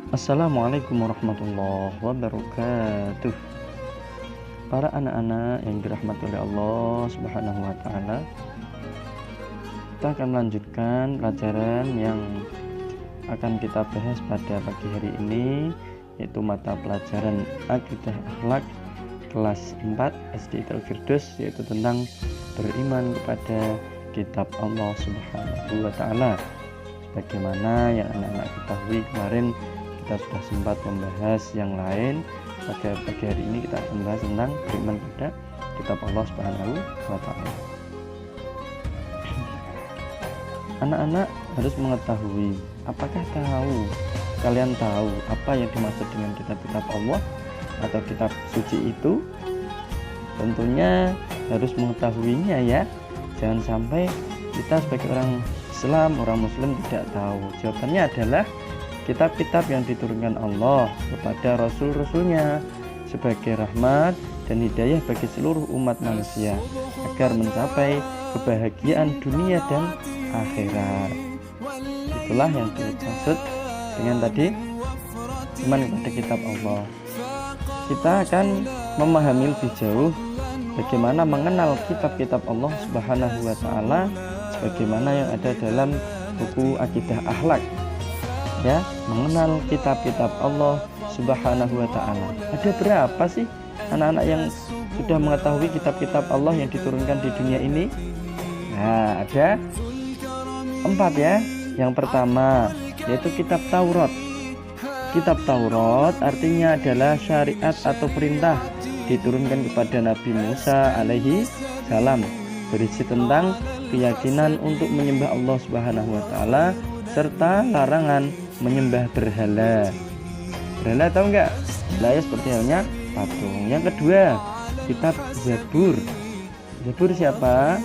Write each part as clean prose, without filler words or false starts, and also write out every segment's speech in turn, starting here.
Assalamualaikum warahmatullahi wabarakatuh. Para anak-anak yang dirahmati oleh Allah Subhanahu wa taala, kita akan melanjutkan pelajaran yang akan kita bahas pada pagi hari ini, yaitu mata pelajaran Aqidah Akhlak kelas 4 SD Al-Firdaus, yaitu tentang beriman kepada kitab Allah Subhanahu wa taala. Sebagaimana yang anak-anak ketahui, kemarin kita sudah sempat membahas yang lain. Pada pagi hari ini kita akan membahas tentang beriman kepada kitab Allah Subhanahu wa taala. Anak-anak harus mengetahui, apakah kalian tahu apa yang dimaksud dengan kitab-kitab Allah atau kitab suci itu? Tentunya harus mengetahuinya ya. Jangan sampai kita sebagai orang Islam, orang Muslim tidak tahu. Jawabannya adalah kitab-kitab yang diturunkan Allah kepada Rasul-Rasulnya sebagai rahmat dan hidayah bagi seluruh umat manusia agar mencapai kebahagiaan dunia dan akhirat. Itulah yang dimaksud dengan tadi iman kepada kitab Allah. Kita akan memahami lebih jauh bagaimana mengenal kitab-kitab Allah Subhanahu wa taala sebagaimana yang ada dalam buku Aqidah Akhlak. Ya, mengenal kitab-kitab Allah Subhanahu wa taala. Ada berapa sih anak-anak yang sudah mengetahui kitab-kitab Allah yang diturunkan di dunia ini? Nah, ada 4 ya. Yang pertama yaitu kitab Taurat. Kitab Taurat artinya adalah syariat atau perintah diturunkan kepada Nabi Musa alaihi salam, berisi tentang keyakinan untuk menyembah Allah Subhanahu wa taala serta larangan menyembah berhala. Berhala tahu enggak? Lah ya, seperti halnya patung. Yang kedua, kitab Zabur. Zabur siapa?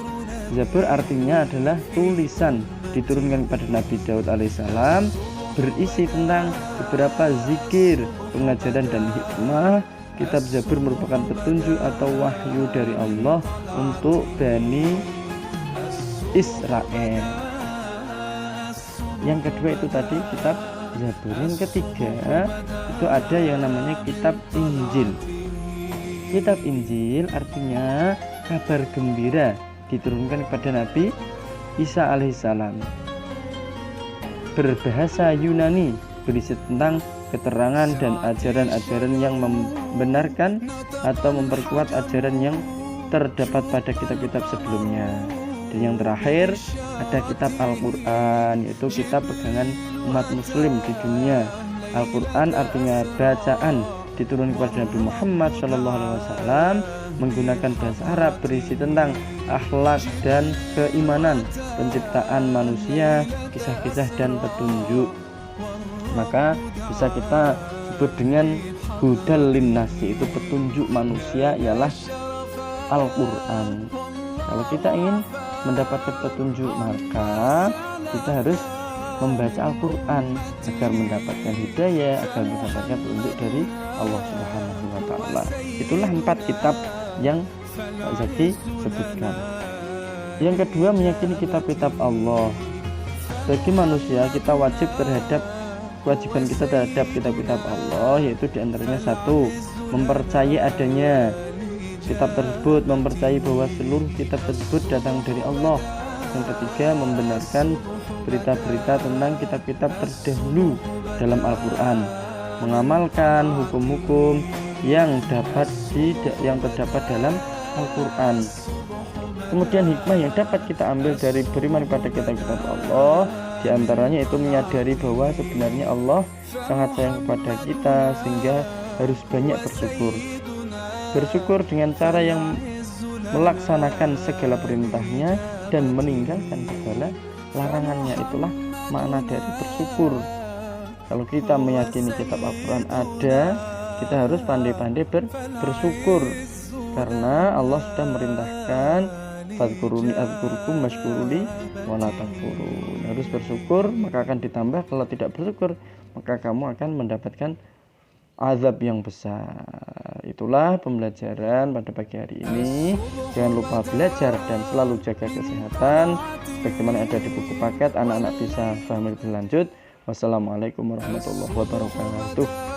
Zabur artinya adalah tulisan diturunkan kepada Nabi Daud alaihissalam, berisi tentang beberapa zikir, pengajaran dan hikmah. Kitab Zabur merupakan petunjuk atau wahyu dari Allah untuk Bani Israel. Yang kedua itu tadi kitab Zabur. Yang ketiga itu ada yang namanya kitab Injil. Kitab Injil artinya kabar gembira diturunkan kepada Nabi Isa alaihissalam, berbahasa Yunani, berisi tentang keterangan dan ajaran-ajaran yang membenarkan atau memperkuat ajaran yang terdapat pada kitab-kitab sebelumnya. Dan yang terakhir ada kitab Al-Quran, yaitu kitab pegangan umat muslim di dunia. Al-Quran artinya bacaan, diturunkan kepada Nabi Muhammad SAW menggunakan bahasa Arab, berisi tentang akhlak dan keimanan, penciptaan manusia, kisah-kisah dan petunjuk. Maka bisa kita sebut dengan hudal linnas, yaitu petunjuk manusia ialah Al-Quran. Kalau kita ingin mendapatkan petunjuk, maka kita harus membaca Al-Quran agar mendapatkan hidayah, agar mendapatkan petunjuk dari Allah Subhanahu wa taala. Itulah 4 kitab yang Pak Zaki sebutkan. Yang kedua, meyakini kitab-kitab Allah. Bagi manusia, kita wajib terhadap kewajiban kita terhadap kitab-kitab Allah, yaitu diantaranya 1, mempercayai adanya kitab tersebut, mempercayai bahwa seluruh kitab tersebut datang dari Allah. Yang ketiga, membenarkan berita-berita tentang kitab-kitab terdahulu dalam Al-Quran, mengamalkan hukum-hukum yang terdapat dalam Al-Quran. Kemudian hikmah yang dapat kita ambil dari beriman pada kitab-kitab Allah, diantaranya itu menyadari bahwa sebenarnya Allah sangat sayang kepada kita sehingga harus banyak bersyukur. Bersyukur dengan cara yang melaksanakan segala perintahnya dan meninggalkan segala larangannya. Itulah makna dari bersyukur. Kalau kita meyakini kitab Al-Quran ada, kita harus pandai-pandai bersyukur, karena Allah sudah merintahkan fadkuruni adzkurkum washkuruli wala takfurun. Harus bersyukur maka akan ditambah, kalau tidak bersyukur maka kamu akan mendapatkan azab yang besar. Itulah pembelajaran pada pagi hari ini. Jangan lupa belajar dan selalu jaga kesehatan. Bagaimana ada di buku paket, anak-anak bisa paham lebih lanjut. Wassalamualaikum warahmatullahi wabarakatuh.